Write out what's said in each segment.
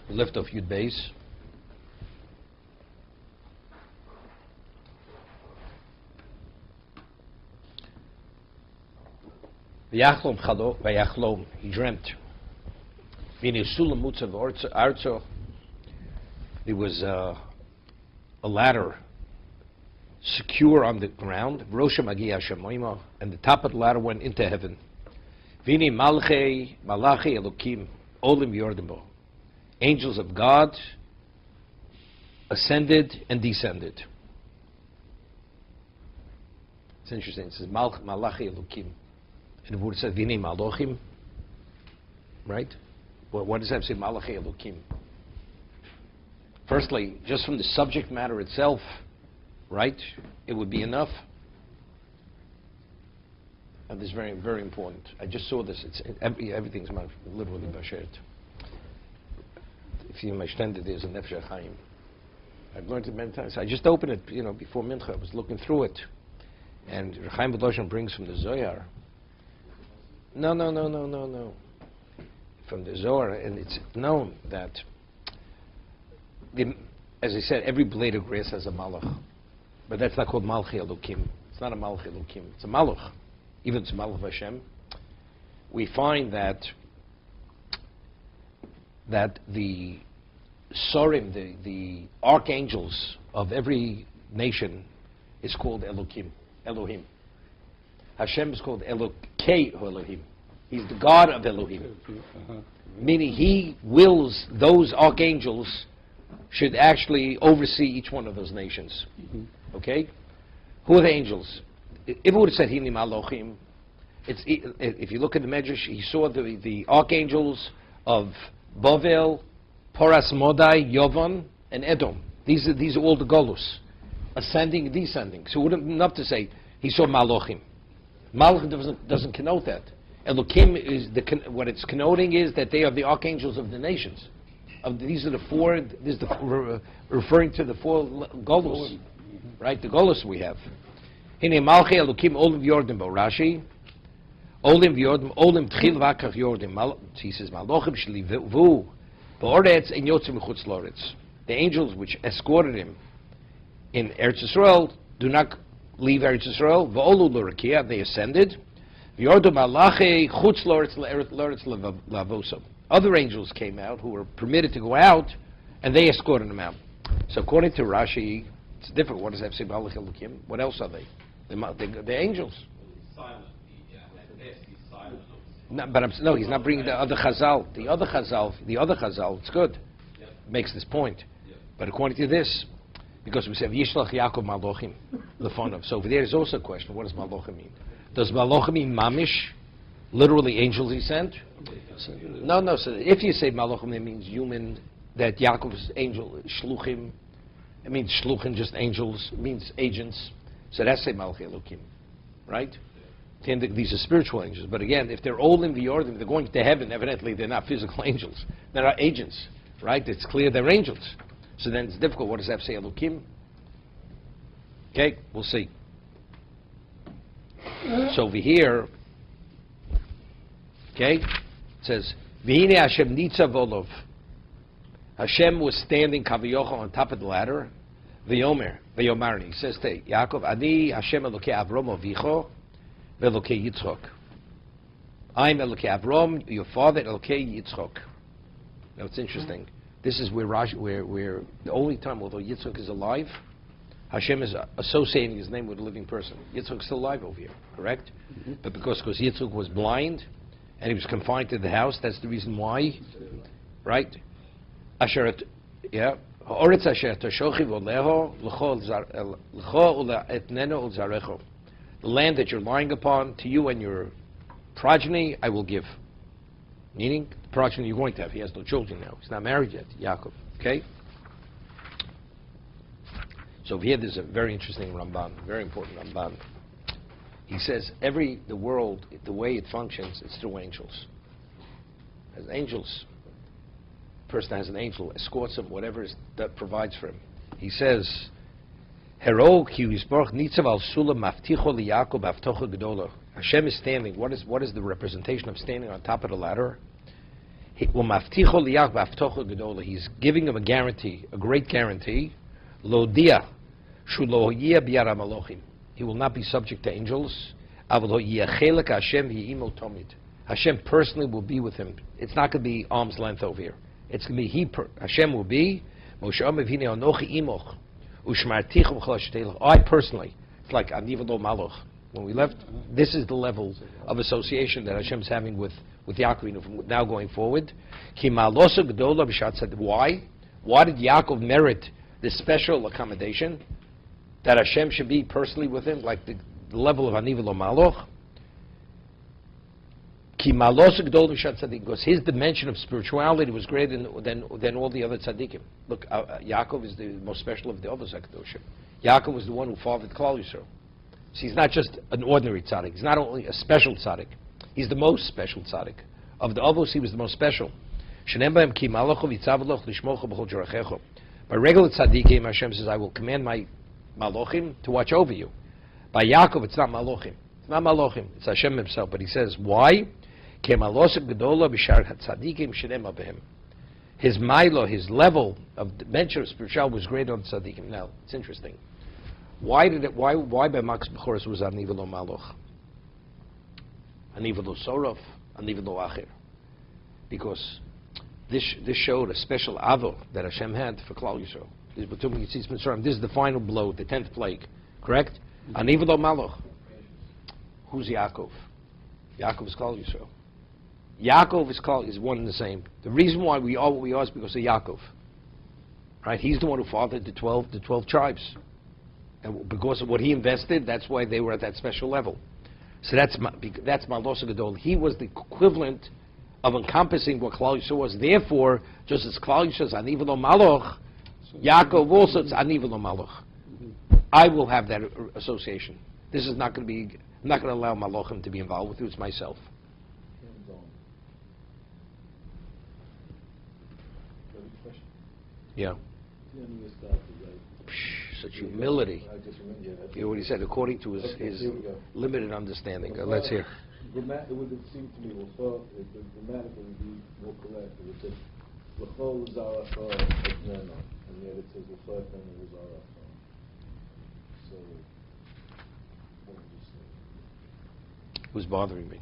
We lift off Yud Beis. Vayachlom, he dreamt. There was a ladder secure on the ground, and the top of the ladder went into heaven. Vini malachi elokim olim yordimo. Angels of God ascended and descended. It's interesting. It says malachi elokim. And the word says vini malochim. Right? Well, what does that say? Malachi elokim. Firstly, just from the subject matter itself, right? It would be enough. And this is very, very important. I just saw this. Everything's literally bashert. If you understand it, there's a nefesh chaim. I've learned it many times. I just opened it, before mincha. I was looking through it, and Chaim B'Doshan brings from the Zohar. No. From the Zohar, and it's known that, as I said, every blade of grass has a malach, but that's not called malchi elokim. It's not a malchi elokim. It's a malach. Even it's malach Hashem. We find that the sorim, the archangels of every nation, is called Elohim. Hashem is called Elokei Elohim. He's the God of Elohim. Meaning he wills those archangels should actually oversee each one of those nations. Okay? Who are the angels? If it would have said Hinim Alochim, if you look at the Medrash, he saw the archangels of Bavel, Poras Modai, Yovan, and Edom. These are all the Golus. Ascending and descending. So it wouldn't be enough to say he saw Malochim. Malach doesn't connote that. Elokim is what it's connoting is that they are the archangels of the nations. These are the four. This is referring to the four Golus, right? The Golus we have. Hine Malchi Elokim Olim V'Yordim Rashi. Olim V'Yordim Olim Tchil V'Akach Yordim. He says Malochim Shlivu V'Oretz En Yotzim Mechutz Loretz. The angels which escorted him in Eretz Yisrael do not leave Eretz Yisrael. V'Olu L'Rakia, they ascended. V'Yordu Malachi Chutz Loretz Lavoso. Other angels came out who were permitted to go out, and they escorted them out. So according to Rashi, it's different. What does that say? Malach Elokim. What else are they? The angels. No, he's not bringing the other Chazal. The other Chazal, it's good. Makes this point. But according to this, because we say Yishlach Yaakov Malochim, Lefonav. So over there is also a question: what does Malochim mean? Does Malochim mean Mamish, literally angels he sent? No. So if you say Malochim, it means human. That Yaakov's angel Shluchim, it means Shluchim, just angels. It means agents. So that's say Malach Elokim, right? These are spiritual angels. But again, if they're Olim V'Yordim, they're going to heaven. Evidently, they're not physical angels. They're not agents, right? It's clear they're angels. So then it's difficult. What does that say, Elokim? Okay, we'll see. So over here, okay, it says, V'hine Hashem Nitzav Olov. Hashem was standing Kavayocha on top of the ladder. V'yomarni. He says to Yaakov, Ani Hashem Elokei Avrom Avicho V'Elokei Yitzchok. I'm Elokei Avrom, your father, Elokei Yitzchok. Now it's interesting. This is where the only time, although Yitzchok is alive, Hashem is associating his name with a living person. Yitzchok is still alive over here, correct? Mm-hmm. But because Yitzchok was blind and he was confined to the house, that's the reason why, right? Asherat, yeah. Ha'oretz asher tashochi v'oleho l'cho etneno ulzarecho. The land that you're lying upon, to you and your progeny, I will give. Meaning, the progeny you're going to have. He has no children now. He's not married yet, Yaakov. Okay? So here there's a very interesting Ramban, very important Ramban. He says the world, the way it functions, it's through angels. As angels, person has an angel, escorts him, whatever that provides for him. He says, Hashem is standing. What is the representation of standing on top of the ladder? He's giving him a guarantee, a great guarantee. Lodia, shulohiyah biyar hamalochim. He will not be subject to angels. Hashem personally will be with him. It's not going to be arm's length over here. It's going to be Hashem will be. I personally, it's like Aniv lo Malach. When we left, this is the level of association that Hashem's having with Yaakov from now going forward. Why? Why did Yaakov merit this special accommodation that Hashem should be personally with him, like the level of Aniv lo Malach? Because his dimension of spirituality was greater than all the other tzaddikim. Look, Yaakov is the most special of the Avos HaKadoshim. Yaakov was the one who fathered Klal Yisrael. So he's not just an ordinary tzaddik. He's not only a special tzaddik. He's the most special tzaddik. Of the Avos, he was the most special. By regular tzaddikim, Hashem says, I will command my malochim to watch over you. By Yaakov, it's not malochim. It's not malochim. It's Hashem himself. But he says, why? His milo, his level of dimension of spirituality was greater on tzaddikim. Now, it's interesting. Why by Max Bechoros was Aniv lo Maloch? Aniv lo Sorof, Aniv lo Acher. Because this showed a special avo that Hashem had for Klal Yisrael. This is the final blow, the 10th plague. Correct? Aniv lo Maloch. Who's Yaakov? Yaakov is Klal Yisrael. Yaakov is one and the same. The reason why we are what we are is because of Yaakov. Right? He's the one who fathered the 12 tribes. And because of what he invested, that's why they were at that special level. So that's Malos Gadol. He was the equivalent of encompassing what Klal Yisrael was. Therefore, just as Klal Yisrael is Aniv lo Maloch, Yaakov also is Aniv lo Maloch. I will have that association. This is not going to be. I'm not going to allow Malochim to be involved with you. It's myself. Yeah. Such humility. You know what he said, according to his limited understanding. Let's hear. It would have seemed to me, grammatically would be more correct. It would say, L'chol Zaracha Etneno, and yet it says L'chol Etneno Zaracha. So, what would you say? It was bothering me.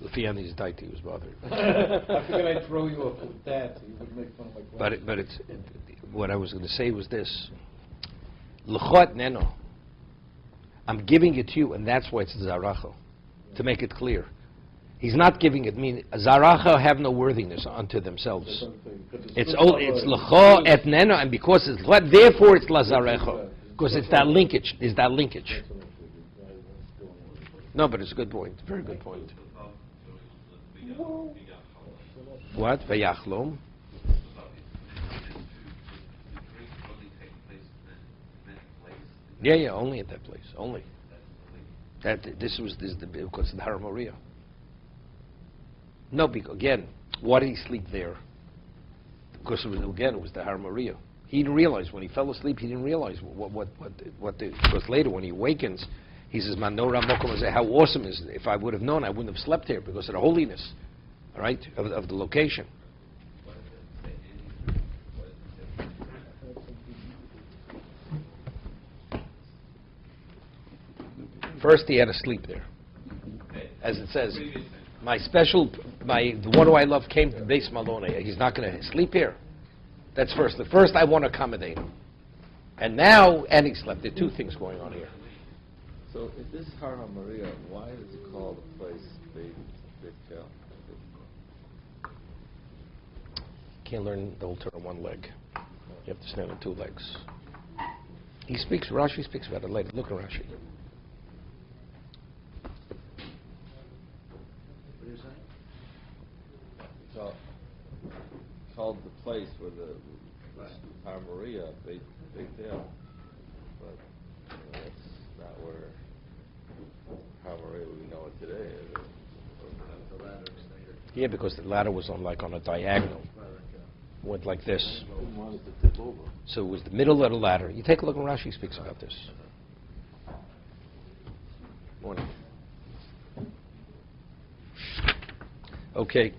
Lufiani's daiti was bothering me. I figured I'd throw you off with that, so you would make fun of my question. But what I was going to say was this. L'chol Etneno. I'm giving it to you, and that's why it's Zaracha. To make it clear. He's not giving it, meaning Zaracha have no worthiness unto themselves. It's L'cho Etneno, and because it's L'cho, therefore it's Lazarecha. Because it's that linkage. No, but it's a good point. Very good point. What? Vayachlom? Yeah, only at that place. Only. This is because of the Har Moriah. No, because, again, why did he sleep there? Because it was the Har Moriah. He didn't realize when he fell asleep. He didn't realize because later when he awakens, he says, "Manora Mokom," how awesome is it? If I would have known, I wouldn't have slept here because of the holiness, right, of the location. First, he had to sleep there, as it says. The one who I love came to Beis Malone. He's not going to sleep here. That's first. First, I want to accommodate him, and he slept. There are two things going on here. So, if this is Har Maria, why is it called a place Beit Kel? Can't learn the whole Torah on one leg. You have to stand on two legs. Rashi speaks about it later. Look at Rashi. Called the place where the Har Maria, Beit Kel, but that's not where Har Maria we know it today. Yeah, because the ladder was on a diagonal. Went like this. So it was the middle of the ladder. You take a look when Rashi speaks about this. Morning. Okay.